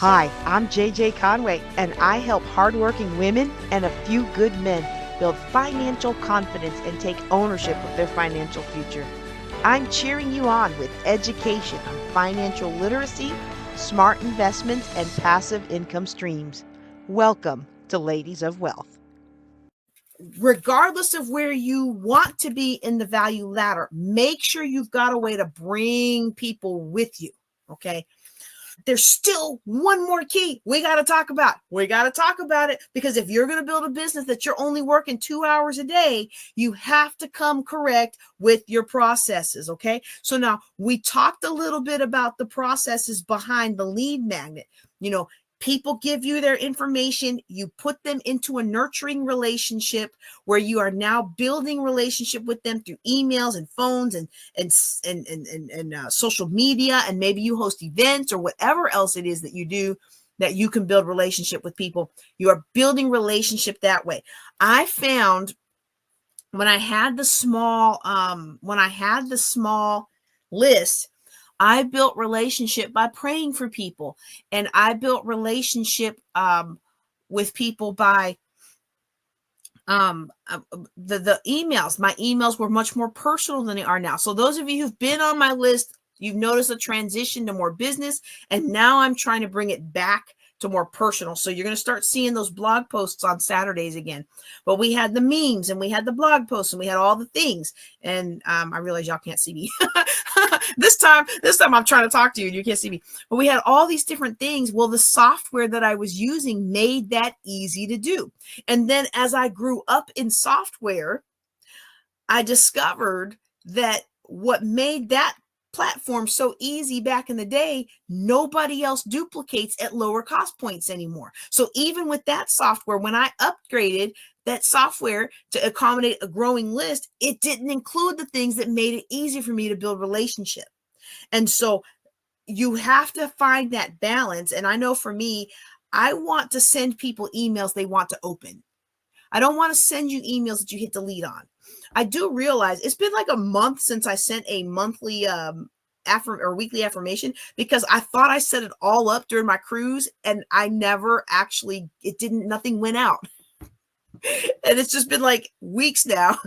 Hi, I'm JJ Conway, and I help hardworking women and a few good men build financial confidence and take ownership of their financial future. I'm cheering you on with education on financial literacy, smart investments, and passive income streams. Welcome to Ladies of Wealth. Regardless of where you want to be in the value ladder, make sure you've got a way to bring people with you. Okay. There's still one more key we got to talk about. We got to talk about it because if you're going to build a business that you're only working 2 hours a day, you have to come correct with your processes. Okay. So now we talked a little bit about the processes behind the lead magnet. People give you their information. You put them into a nurturing relationship where you are now building relationship with them through emails and phones and social media, and maybe you host events or whatever else it is that you do that you can build relationship with people. You are building relationship that way. I found when I had the small list, I built relationship by praying for people, and I built relationship with people by the emails. My emails were much more personal than they are now. So those of you who've been on my list, you've noticed a transition to more business, and now I'm trying to bring it back to more personal. So you're going to start seeing those blog posts on Saturdays again. But we had the memes and we had the blog posts and we had all the things. And I realize y'all can't see me. This time I'm trying to talk to you and you can't see me. But we had all these different things. Well, the software that I was using made that easy to do. And then as I grew up in software, I discovered that what made that platform so easy back in the day, nobody else duplicates at lower cost points anymore. So even with that software, when I upgraded that software to accommodate a growing list, it didn't include the things that made it easy for me to build relationship. And so you have to find that balance. And I know for me, I want to send people emails they want to open. I don't want to send you emails that you hit delete on. I do realize it's been like a month since I sent a monthly weekly affirmation because I thought I set it all up during my cruise and I never actually, nothing went out. And it's just been like weeks now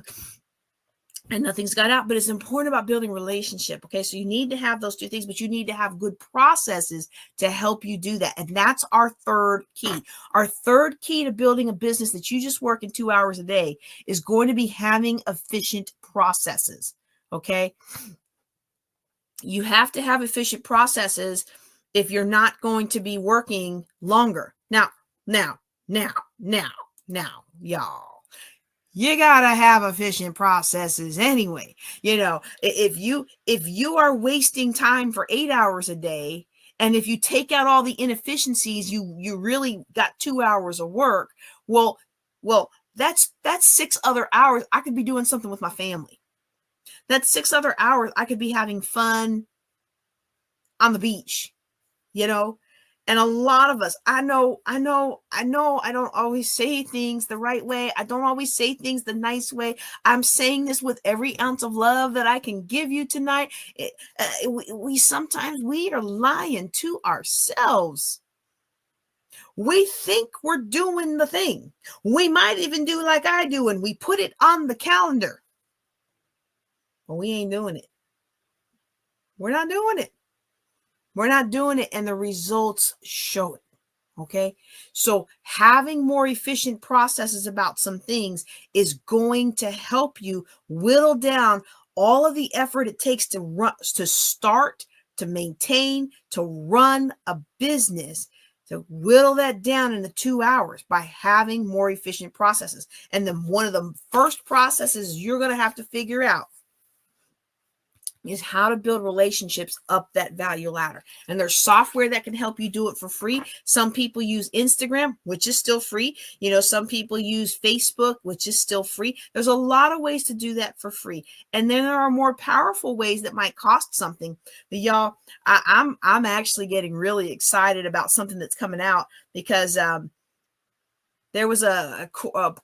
and nothing's got out, but it's important about building relationship. Okay. So you need to have those two things, but you need to have good processes to help you do that. And that's our third key. Our third key to building a business that you just work in 2 hours a day is going to be having efficient processes. Okay. You have to have efficient processes if you're not going to be working longer. Now, y'all. You gotta have efficient processes anyway. If you are wasting time for 8 hours a day, and if you take out all the inefficiencies, you really got 2 hours of work. Well, that's 6 other hours I could be doing something with my family. That's 6 other hours I could be having fun on the beach, And a lot of us, I know, I don't always say things the right way. I don't always say things the nice way. I'm saying this with every ounce of love that I can give you tonight. Sometimes we are lying to ourselves. We think we're doing the thing. We might even do like I do, and we put it on the calendar. But we ain't doing it. We're not doing it. We're not doing it, and the results show it. Okay. So having more efficient processes about some things is going to help you whittle down all of the effort it takes to start, to maintain, to run a business, to whittle that down into 2 hours by having more efficient processes. And then one of the first processes you're going to have to figure out is how to build relationships up that value ladder. And there's software that can help you do it for free. Some people use Instagram, which is still free. Some people use Facebook, which is still free. There's a lot of ways to do that for free. And then there are more powerful ways that might cost something. But y'all, I'm actually getting really excited about something that's coming out because there was a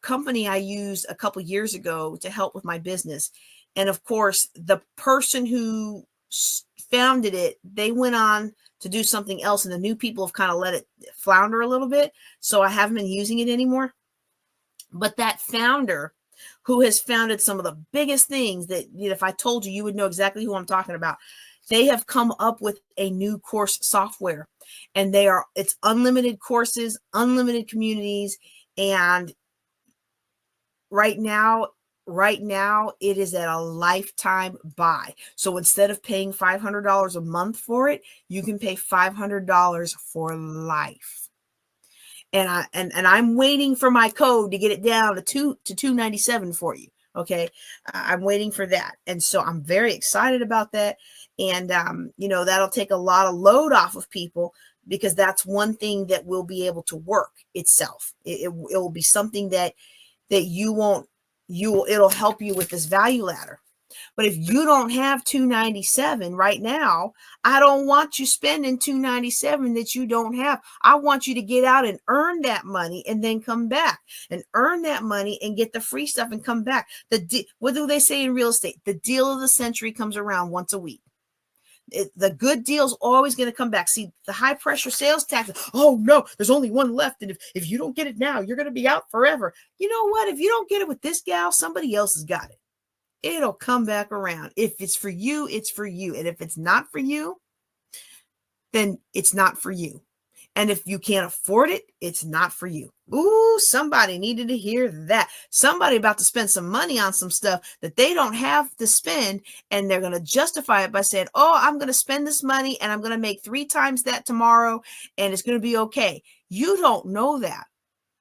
company I used a couple years ago to help with my business. And of course, the person who founded it, they went on to do something else, and the new people have kind of let it flounder a little bit. So I haven't been using it anymore. But that founder, who has founded some of the biggest things that, you know, if I told you, you would know exactly who I'm talking about. They have come up with a new course software, and it's unlimited courses, unlimited communities. And right now it is at a lifetime buy. So instead of paying $500 a month for it, you can pay $500 for life. And I'm waiting for my code to get it down to $297 for you. Okay. I'm waiting for that. And so I'm very excited about that. And, you know, that'll take a lot of load off of people, because that's one thing that will be able to work itself. It will be something that it'll help you with this value ladder. But if you don't have $297 right now, I don't want you spending $297 that you don't have. I want you to get out and earn that money and then come back and earn that money and get the free stuff and come back. What do they say in real estate? The deal of the century comes around once a week. The good deal's always going to come back. See, the high pressure sales tactic. Oh no, there's only one left. And if you don't get it now, you're going to be out forever. You know what? If you don't get it with this gal, somebody else has got it. It'll come back around. If it's for you, it's for you. And if it's not for you, then it's not for you. And if you can't afford it, it's not for you. Ooh, somebody needed to hear that. Somebody about to spend some money on some stuff that they don't have to spend, and they're going to justify it by saying, oh, I'm going to spend this money and I'm going to make 3 times that tomorrow, and it's going to be okay. You don't know that.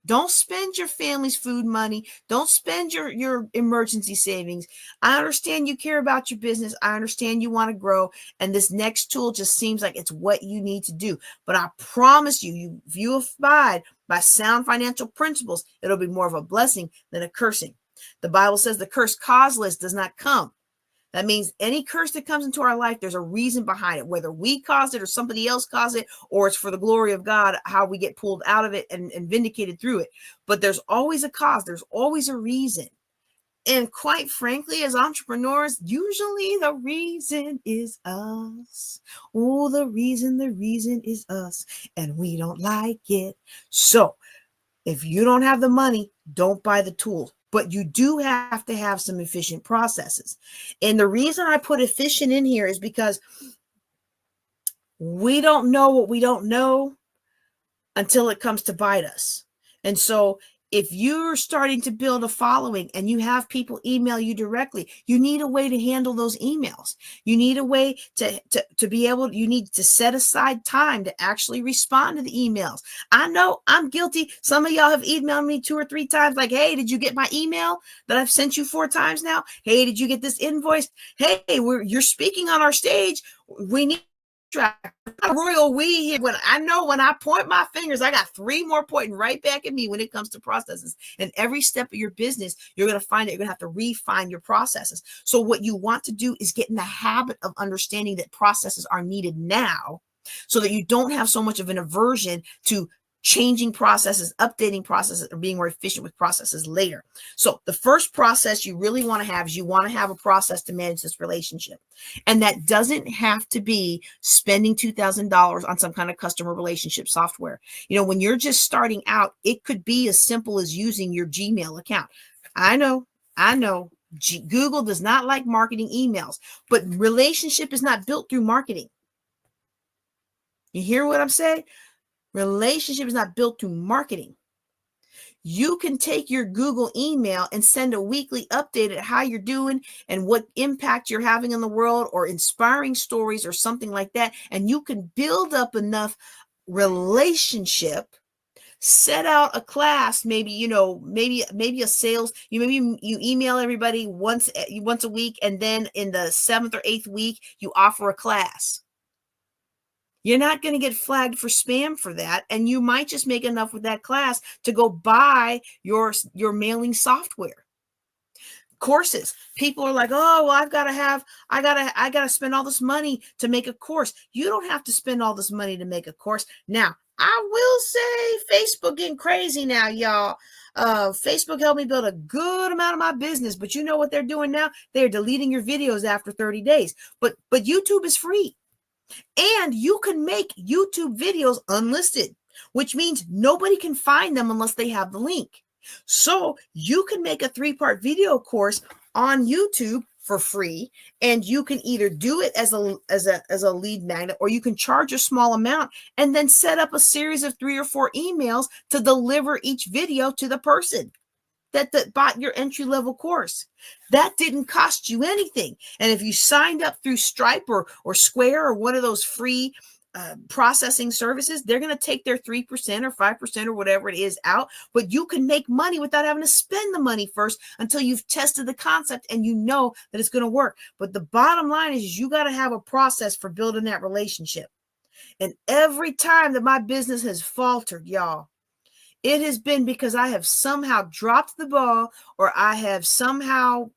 Don't spend your family's food money. Don't spend your emergency savings. I understand you care about your business. I understand you want to grow. And this next tool just seems like it's what you need to do. But I promise you, if you abide by sound financial principles, it'll be more of a blessing than a cursing. The Bible says the curse causeless does not come. That means any curse that comes into our life, there's a reason behind it, whether we caused it or somebody else caused it, or it's for the glory of God, how we get pulled out of it and vindicated through it. But there's always a cause. There's always a reason. And quite frankly, as entrepreneurs, usually the reason is us. Oh, the reason is us, and we don't like it. So if you don't have the money, don't buy the tools. But you do have to have some efficient processes. And the reason I put efficient in here is because we don't know what we don't know until it comes to bite us. And so if you're starting to build a following and you have people email you directly, you need a way to handle those emails. You need a way to be able, you need to set aside time to actually respond to the emails. I know I'm guilty. Some of y'all have emailed me 2 or 3 times like, hey, did you get my email that I've sent you 4 times now? Hey, did you get this invoice? Hey, you're speaking on our stage. We need a royal we here. When I point my fingers, I got 3 more pointing right back at me when it comes to processes. And every step of your business, you're going to find that you're going to have to refine your processes. So what you want to do is get in the habit of understanding that processes are needed now, so that you don't have so much of an aversion to changing processes, updating processes, or being more efficient with processes later. So the first process you really want to have is you want to have a process to manage this relationship. And that doesn't have to be spending $2,000 on some kind of customer relationship software. You know, when you're just starting out, it could be as simple as using your Gmail account. I know. Google does not like marketing emails, but relationship is not built through marketing. You hear what I'm saying? Relationship is not built through marketing. You can take your Google email and send a weekly update at how you're doing and what impact you're having in the world, or inspiring stories or something like that. And you can build up enough relationship, set out a class, maybe a sales, you email everybody once a week, and then in the 7th or 8th week, you offer a class. You're not going to get flagged for spam for that. And you might just make enough with that class to go buy your mailing software. Courses. People are like, oh, well, I gotta spend all this money to make a course. You don't have to spend all this money to make a course. Now, I will say Facebook getting crazy now, y'all. Facebook helped me build a good amount of my business, but you know what they're doing now? They're deleting your videos after 30 days. But YouTube is free. And you can make YouTube videos unlisted, which means nobody can find them unless they have the link. So you can make a 3-part video course on YouTube for free, and you can either do it as a lead magnet, or you can charge a small amount and then set up a series of 3 or 4 emails to deliver each video to the person that bought your entry-level course. That didn't cost you anything. And if you signed up through Stripe or Square or one of those free processing services, they're going to take their 3% or 5% or whatever it is out, but you can make money without having to spend the money first until you've tested the concept and you know that it's going to work. But the bottom line is you got to have a process for building that relationship. And every time that my business has faltered, y'all, it has been because I have somehow dropped the ball, or I have somehow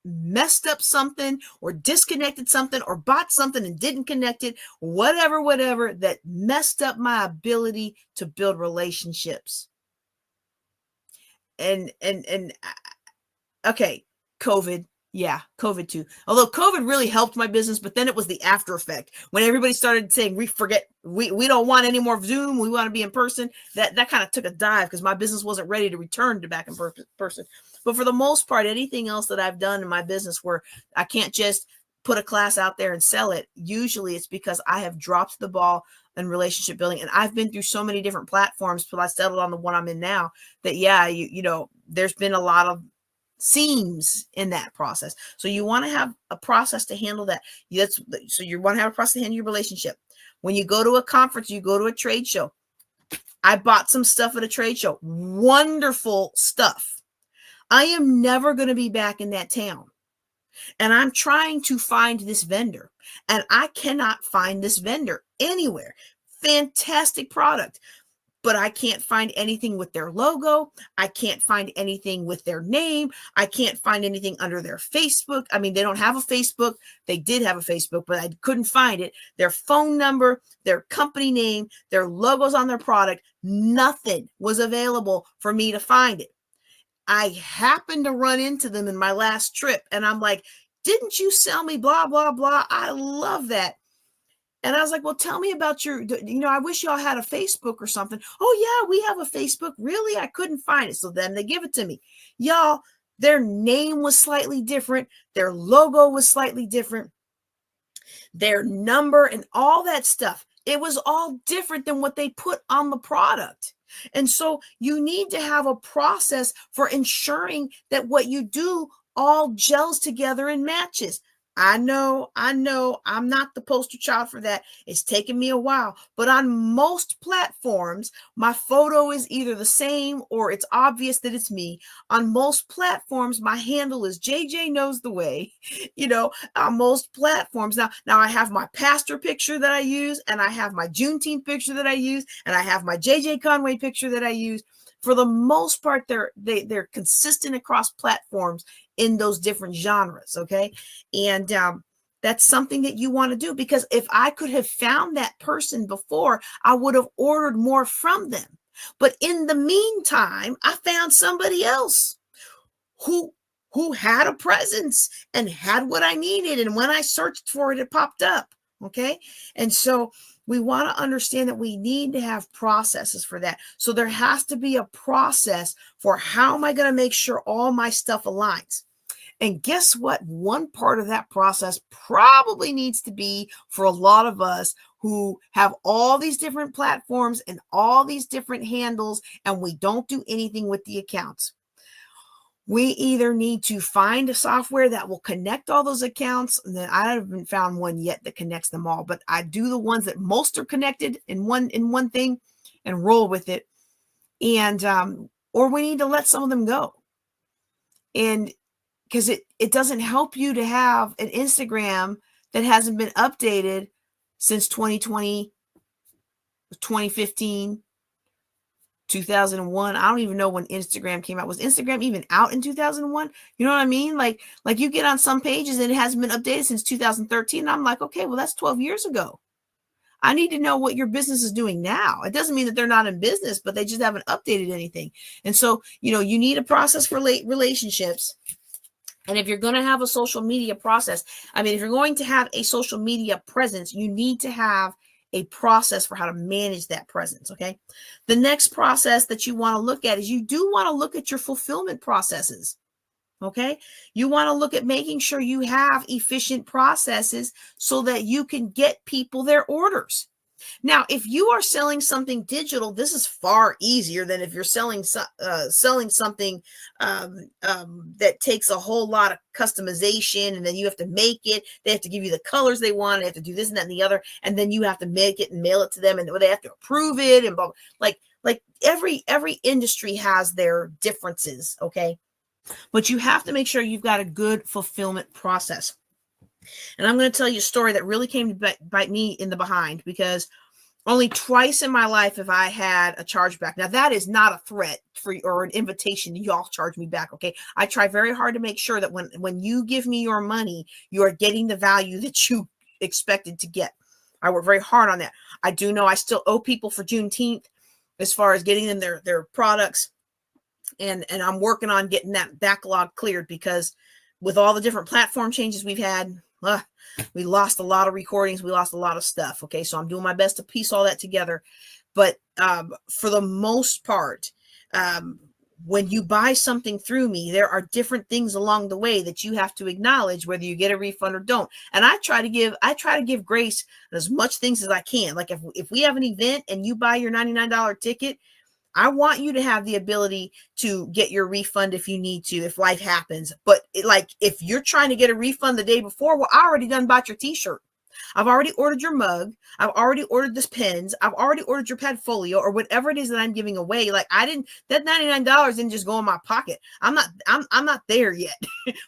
messed up something or disconnected something or bought something and didn't connect it, whatever, that messed up my ability to build relationships. And okay, COVID. Yeah, COVID too. Although COVID really helped my business, but then it was the after effect when everybody started saying, we don't want any more Zoom. We want to be in person. That kind of took a dive because my business wasn't ready to return to back in person. But for the most part, anything else that I've done in my business where I can't just put a class out there and sell it, usually it's because I have dropped the ball in relationship building. And I've been through so many different platforms till I settled on the one I'm in now that, yeah, you know, there's been a lot of seams in that process. So you want to have a process to handle that. So you want to have a process to handle your relationship. When you go to a conference, you go to a trade show. I bought some stuff at a trade show. Wonderful stuff. I am never going to be back in that town. And I'm trying to find this vendor. And I cannot find this vendor anywhere. Fantastic product. But I can't find anything with their logo. I can't find anything with their name. I can't find anything under their Facebook. I mean, they don't have a Facebook. They did have a Facebook, but I couldn't find it. Their phone number, their company name, their logos on their product, nothing was available for me to find it. I happened to run into them in my last trip, and I'm like, didn't you sell me blah, blah, blah? I love that. And I was like, well, tell me about I wish y'all had a Facebook or something. Oh, yeah, we have a Facebook. Really? I couldn't find it. So then they give it to me. Y'all, their name was slightly different. Their logo was slightly different. Their number and all that stuff. It was all different than what they put on the product. And so you need to have a process for ensuring that what you do all gels together and matches. I know, I'm not the poster child for that. It's taken me a while, but on most platforms, my photo is either the same or it's obvious that it's me. On most platforms, my handle is JJ Knows the Way, on most platforms. Now I have my pastor picture that I use, and I have my Juneteenth picture that I use, and I have my JJ Conway picture that I use. For the most part, they're consistent across platforms in those different genres, okay? And that's something that you want to do, because if I could have found that person before, I would have ordered more from them. But in the meantime, I found somebody else who had a presence and had what I needed. And when I searched for it, it popped up, okay? And so we want to understand that we need to have processes for that. So there has to be a process for how am I going to make sure all my stuff aligns. And guess what? One part of that process probably needs to be for a lot of us who have all these different platforms and all these different handles, and we don't do anything with the accounts. We either need to find a software that will connect all those accounts. And then I haven't found one yet that connects them all, but I do the ones that most are connected in one thing and roll with it. And, or we need to let some of them go. And because it doesn't help you to have an Instagram that hasn't been updated since 2020, 2015, 2001. I don't even know when Instagram came out. Was Instagram even out in 2001? You know what I mean? Like you get on some pages and it hasn't been updated since 2013. And I'm like, okay, well, that's 12 years ago. I need to know what your business is doing now. It doesn't mean that they're not in business, but they just haven't updated anything. And so, you need a process for relationships. And if you're going to have a social media process, I mean, if you're going to have a social media presence, you need to have a process for how to manage that presence. Okay. The next process that you want to look at is you do want to look at your fulfillment processes. Okay. You want to look at making sure you have efficient processes so that you can get people their orders. Now, if you are selling something digital, this is far easier than if you're selling something that takes a whole lot of customization, and then you have to make it. They have to give you the colors they want. They have to do this and that and the other, and then you have to make it and mail it to them, and they have to approve it, and blah, blah. Like every industry has their differences, okay? But you have to make sure you've got a good fulfillment process. And I'm going to tell you a story that really came to bite me in the behind, because only twice in my life have I had a chargeback. Now, that is not a threat or an invitation to y'all charge me back, okay? I try very hard to make sure that when you give me your money, you are getting the value that you expected to get. I work very hard on that. I do know I still owe people for Juneteenth as far as getting them their products. And I'm working on getting that backlog cleared, because with all the different platform changes we've had, we lost a lot of recordings. We lost a lot of stuff. Okay. So I'm doing my best to piece all that together. But for the most part, when you buy something through me, there are different things along the way that you have to acknowledge, whether you get a refund or don't. And I try to give grace as much things as I can. Like if we have an event and you buy your $99 ticket, I want you to have the ability to get your refund if you need to, if life happens. But if you're trying to get a refund the day before, well, I already done bought your t-shirt. I've already ordered your mug. I've already ordered this pens. I've already ordered your Padfolio or whatever it is that I'm giving away. Like that $99 didn't just go in my pocket. I'm not there yet.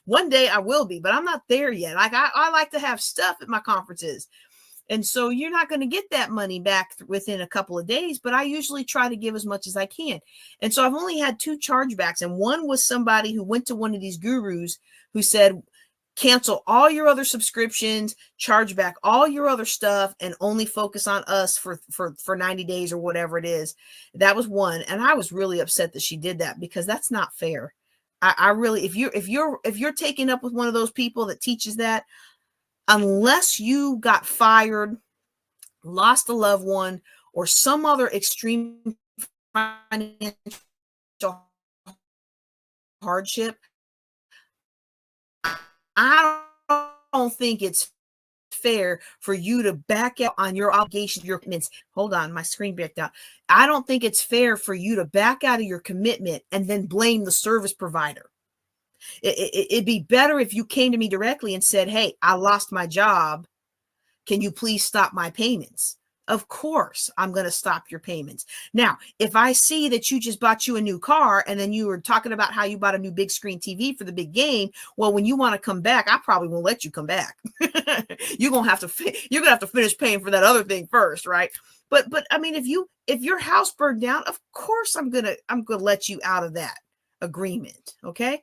One day I will be, but I'm not there yet. Like I like to have stuff at my conferences. And so you're not going to get that money back within a couple of days, but I usually try to give as much as I can. And so I've only had 2 chargebacks. And one was somebody who went to one of these gurus who said, cancel all your other subscriptions, charge back all your other stuff, and only focus on us for 90 days or whatever it is. That was one. And I was really upset that she did that, because that's not fair. I really, if you're taking up with one of those people that teaches that, unless you got fired, lost a loved one, or some other extreme financial hardship, I don't think it's fair for you to back out on your obligations, your commitments. Hold on, my screen backed out. I don't think it's fair for you to back out of your commitment and then blame the service provider. It'd be better if you came to me directly and said, hey, I lost my job. Can you please stop my payments? Of course, I'm going to stop your payments. Now, if I see that you just bought you a new car and then you were talking about how you bought a new big screen TV for the big game, well, when you want to come back, I probably won't let you come back. You're going to have to finish paying for that other thing first, right? But I mean, if your house burned down, of course I'm going to let you out of that agreement, okay?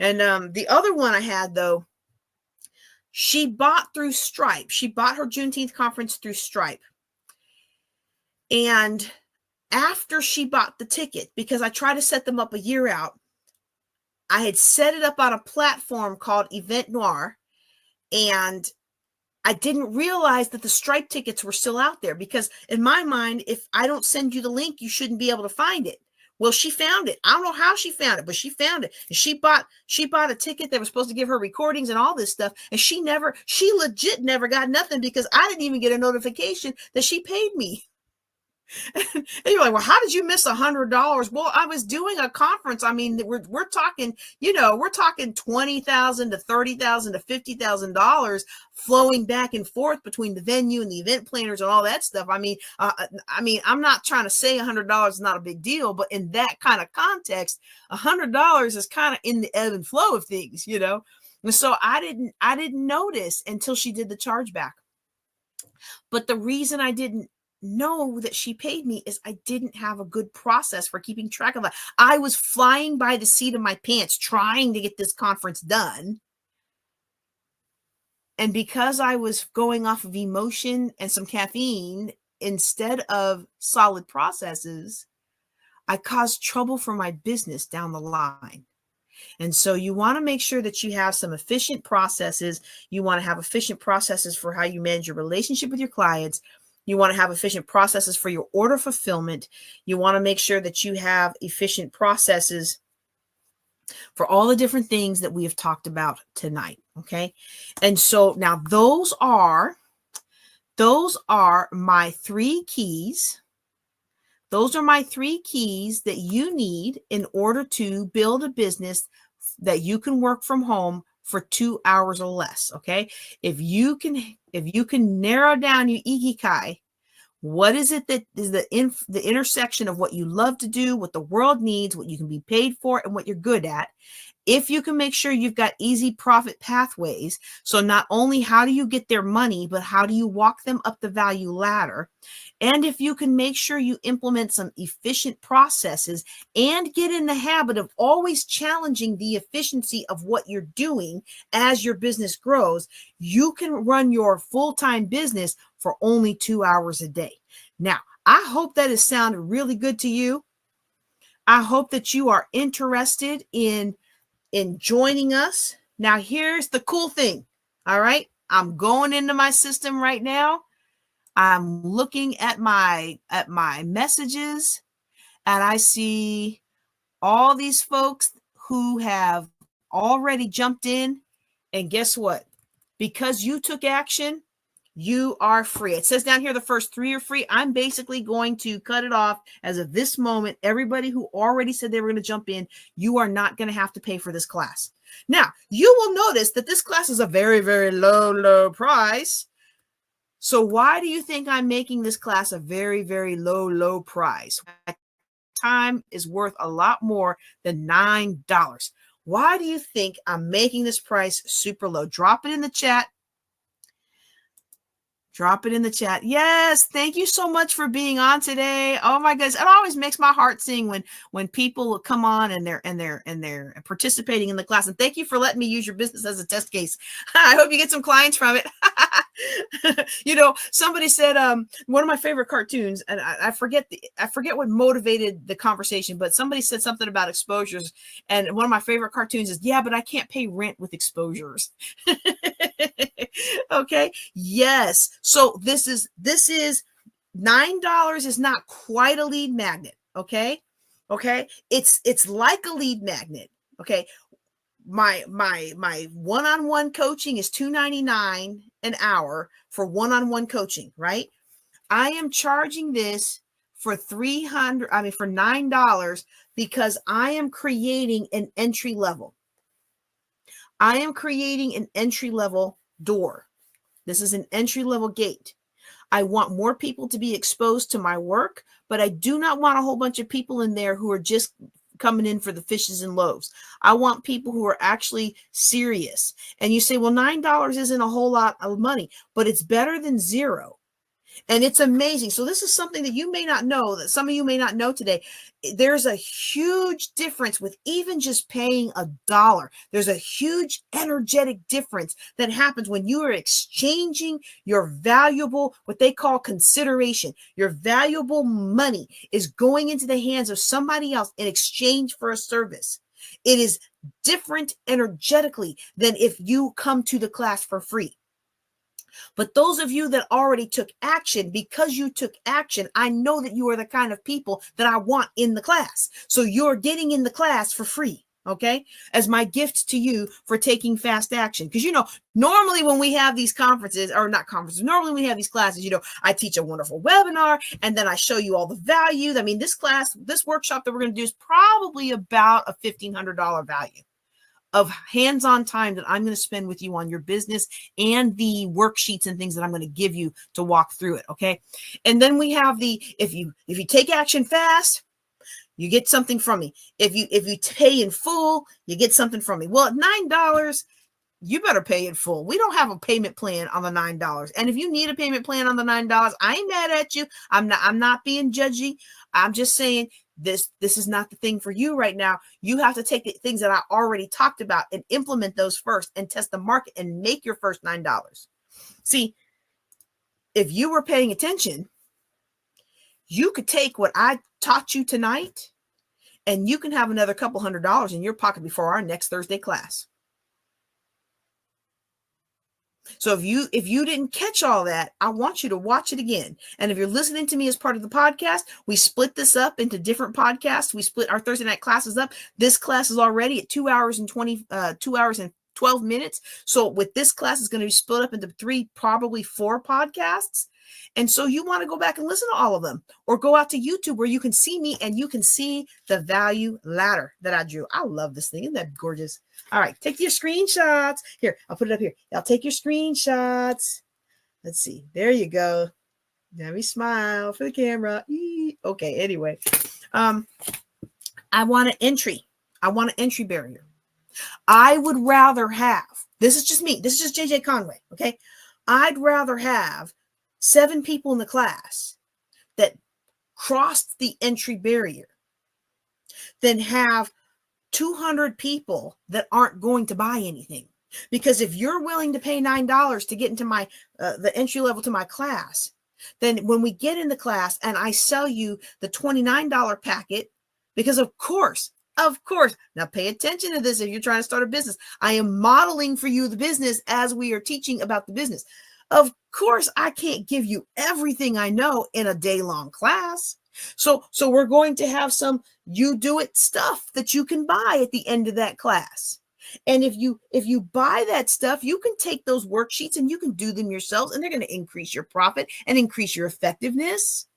And the other one I had, though, she bought through Stripe. She bought her Juneteenth conference through Stripe. And after she bought the ticket, because I tried to set them up a year out, I had set it up on a platform called Event Noir, and I didn't realize that the Stripe tickets were still out there, because in my mind, if I don't send you the link, you shouldn't be able to find it. Well, she found it. I don't know how she found it, but she found it. And she bought a ticket that was supposed to give her recordings and all this stuff. And she legit never got nothing, because I didn't even get a notification that she paid me. And you're like, well, how did you miss $100? Well, I was doing a conference. I mean, we're talking, we're talking $20,000 to $30,000 to $50,000 flowing back and forth between the venue and the event planners and all that stuff. I mean, I'm not trying to say $100 is not a big deal, but in that kind of context, $100 is kind of in the ebb and flow of things, And so I didn't notice until she did the chargeback. But the reason I didn't know that she paid me is I didn't have a good process for keeping track of that. I was flying by the seat of my pants trying to get this conference done. And because I was going off of emotion and some caffeine instead of solid processes, I caused trouble for my business down the line. And so you want to make sure that you have some efficient processes. You want to have efficient processes for how you manage your relationship with your clients. You want to have efficient processes for your order fulfillment. You want to make sure that you have efficient processes for all the different things that we have talked about tonight. Okay. And so now those are my 3 keys. Those are my 3 keys that you need in order to build a business that you can work from home for 2 hours or less. Okay. If you can narrow down your ikigai, what is it that is the intersection of what you love to do, what the world needs, what you can be paid for, and what you're good at? If you can make sure you've got easy profit pathways, so not only how do you get their money, but how do you walk them up the value ladder? And if you can make sure you implement some efficient processes and get in the habit of always challenging the efficiency of what you're doing as your business grows, you can run your full-time business for only 2 hours a day. Now, I hope that has sounded really good to you. I hope that you are interested in joining us. Now, here's the cool thing. All right. I'm going into my system right now. I'm looking at my messages, and I see all these folks who have already jumped in. And guess what? Because you took action, you are free. It says down here the first 3 are free. I'm basically going to cut it off as of this moment. Everybody who already said they were going to jump in, you are not going to have to pay for this class. Now, you will notice that this class is a very, very low price. So why do you think I'm making this class a very, very low price? Time is worth a lot more than $9. Why do you think I'm making this price super low? Drop it in the chat. Drop it in the chat. Yes, thank you so much for being on today. Oh my goodness, it always makes my heart sing when people come on and they're participating in the class. And thank you for letting me use your business as a test case. I hope you get some clients from it. Somebody said one of my favorite cartoons, and I forget what motivated the conversation, but somebody said something about exposures, and one of my favorite cartoons is, yeah, but I can't pay rent with exposures. Okay. Yes. So this is $9 is not quite a lead magnet. Okay. It's like a lead magnet. Okay. My one-on-one coaching is $2.99 an hour for one-on-one coaching, right? I am charging this for $9 because I am creating an entry level. I am creating an entry level door. This is an entry level gate. I want more people to be exposed to my work, but I do not want a whole bunch of people in there who are just coming in for the fishes and loaves. I want people who are actually serious. And you say, well, $9 isn't a whole lot of money, but it's better than zero. And it's amazing. So this is something that you may not know, that some of you may not know today. There's a huge difference with even just paying $1. There's a huge energetic difference that happens when you are exchanging your valuable, what they call consideration. Your valuable money is going into the hands of somebody else in exchange for a service. It is different energetically than if you come to the class for free. But those of you that already took action, because you took action, I know that you are the kind of people that I want in the class. So you're getting in the class for free, okay? As my gift to you for taking fast action. Because, normally when we have these conferences, or not conferences, normally when we have these classes, I teach a wonderful webinar and then I show you all the value. I mean, this workshop that we're going to do is probably about a $1,500 value of hands-on time that I'm going to spend with you on your business and the worksheets and things that I'm going to give you to walk through it. Okay. And then we have if you take action fast, you get something from me. If you pay in full, you get something from me. Well, at $9, you better pay in full. We don't have a payment plan on the $9. And if you need a payment plan on the $9, I ain't mad at you. I'm not being judgy. I'm just saying, this is not the thing for you right now. You have to take the things that I already talked about and implement those first and test the market and make your first $9. See, if you were paying attention, you could take what I taught you tonight and you can have another couple $100 in your pocket before our next Thursday class. So if you didn't catch all that, I want you to watch it again. And if you're listening to me as part of the podcast, we split this up into different podcasts. We split our Thursday night classes up. This class is already at 2 hours and 12 minutes. So with this class, it's going to be split up into 3, probably 4 podcasts. And so you want to go back and listen to all of them, or go out to YouTube where you can see me and you can see the value ladder that I drew. I love this thing. Isn't that gorgeous? All right, take your screenshots. Here, I'll put it up here. I'll take your screenshots. Let's see. There you go. Let me smile for the camera. Okay, anyway. I want an entry. I want an entry barrier. I would rather have, this is just me. This is just JJ Conway, okay? I'd rather have 7 people in the class that crossed the entry barrier than have 200 people that aren't going to buy anything. Because if you're willing to pay $9 to get into my the entry level to my class, then when we get in the class and I sell you the $29 packet, because of course, now pay attention to this if you're trying to start a business. I am modeling for you the business as we are teaching about the business. Of course, I can't give you everything I know in a day-long class. So we're going to have some you do it stuff that you can buy at the end of that class. And if you buy that stuff, you can take those worksheets and you can do them yourselves, and they're going to increase your profit and increase your effectiveness.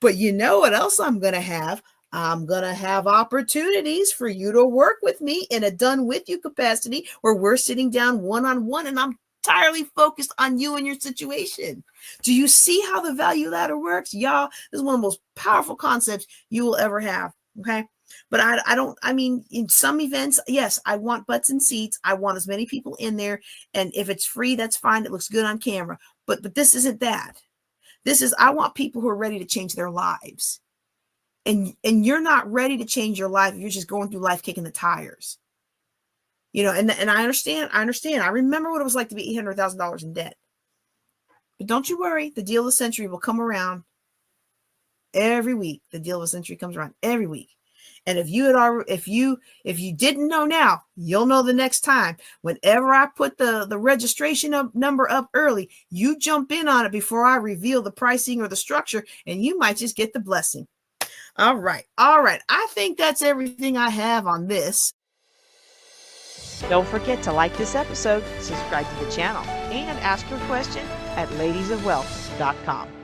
But you know what else I'm going to have? I'm going to have opportunities for you to work with me in a done with you capacity where we're sitting down one-on-one and I'm entirely focused on you and your situation. Do you see how the value ladder works? Y'all, this is one of the most powerful concepts you will ever have. Okay. But I mean, in some events, yes, I want butts and seats. I want as many people in there. And if it's free, that's fine. It looks good on camera. But this isn't that. This is, I want people who are ready to change their lives. And you're not ready to change your life if you're just going through life kicking the tires. You know, and I understand. I remember what it was like to be $800,000 in debt. But don't you worry, the deal of the century will come around every week. The deal of the century comes around every week. And if you didn't know now, you'll know the next time. Whenever I put the registration number up early, you jump in on it before I reveal the pricing or the structure, and you might just get the blessing. All right. I think that's everything I have on this. Don't forget to like this episode, subscribe to the channel, and ask your question at ladiesofwealth.com.